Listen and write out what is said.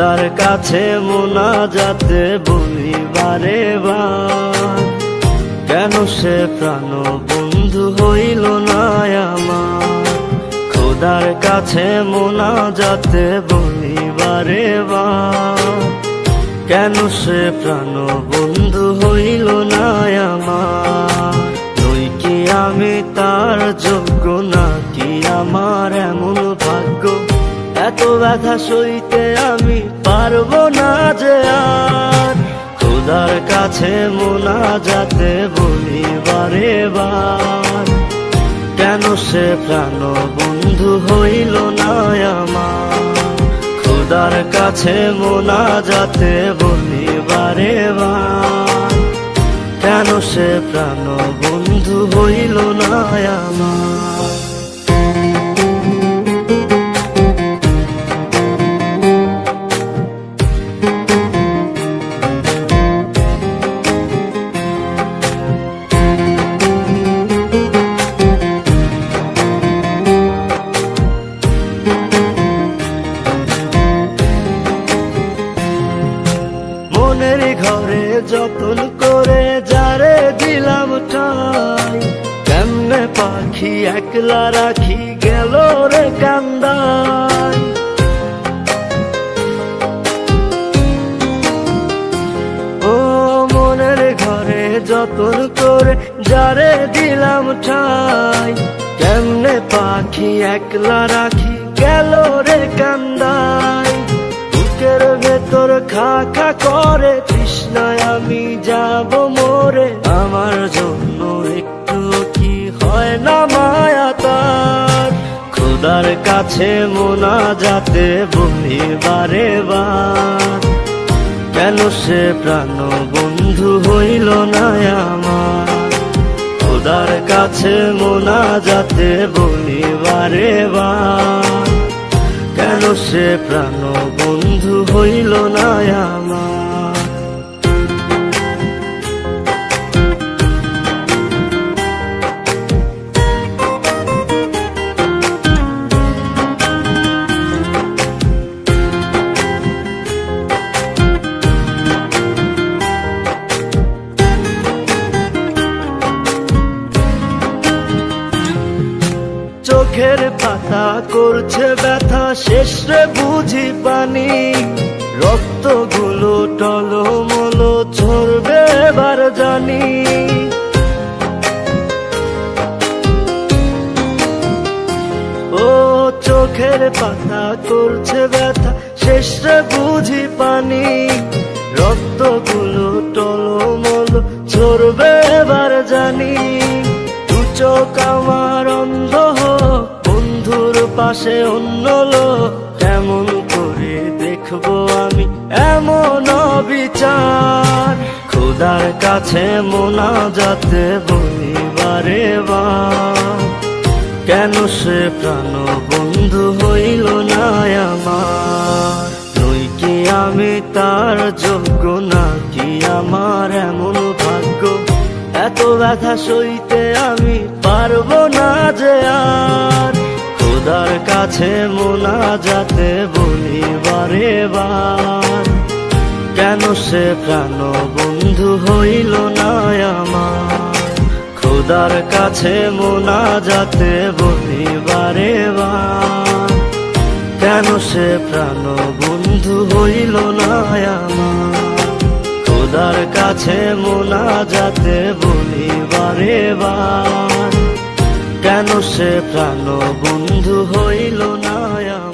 খোদার কাছে মোনাজাতে বলি বারে বার, কেন সে প্রাণ বন্ধু হইল না আমার। খোদার কাছে মোনাজাতে বলি বারে বার, কেন সে প্রাণ বন্ধু হইল না আমার। নই কি আমি তার যোগ্য, নাকি আমার এমন ভাগ্য, এত ব্যথা সইতে আমি পারবো না যে আর। খোদার কাছে মোনাজাতে বলি বারে বার, কেন সে প্রাণ বন্ধু হইল না আমার। খোদার কাছে মোনাজাতে বলি বারে বার, কেন সে প্রাণ বন্ধু হইল না আমার। মনের ঘরে যতন করে যারে দিলাম ঠাই, কেমনে পাখি একলা রাখি গেল রে কান্দাই। ও মনের ঘরে যতন করে যারে দিলাম ঠাই, কেমনে পাখি একলা রাখি গেল রে কান্দাই। বুকের ভেতর খা খা করে তৃষ্ণায় আমি যাব মরে, আমার জন্য একটু কি হয় না মায়া তার। খোদার কাছে মোনাজাতে বলি বারে বার, কেন সে প্রাণ বন্ধু হইল না আমার। খোদার কাছে মোনাজাতে বলি বারে বার, কেন সে প্রাণ বন্ধু হইল না আমার। চোখের পাতা করছে ব্যথা, শেষে বুঝি পানি, রক্তগুলো টলমল ঝরবে এবার জানি। ও চোখের পাতা করছে ব্যথা, শেষে বুঝি পানি, রক্তগুলো টলমল ঝরবে এবার জানি। দু চোখ আমার অন্ধ, বন্ধুর পাশে অন্য লোক, কেমন করে দেখবো আমি এমন বিচার। খোদার কাছে মোনাজাতে বলি বারে বার, কেন সে প্রাণ বন্ধু হইল না আমার। নই কি আমি তার যোগ্য, নাকি আমার এমন ভাগ্য, এত ব্যথা সইতে আমি পারবো না যে আর। খোদার কাছে মোনাজাতে বলি বারে বার, কেন সে প্রাণ বন্ধু হইল না আমার। খোদার কাছে মোনাজাতে বলি বারে বার, কেন সে প্রাণ বন্ধু হইল না আমার। খোদার কাছে মোনাজাতে বলি বারে বার, কেন সে প্রাণ বন্ধু হইল না আমার।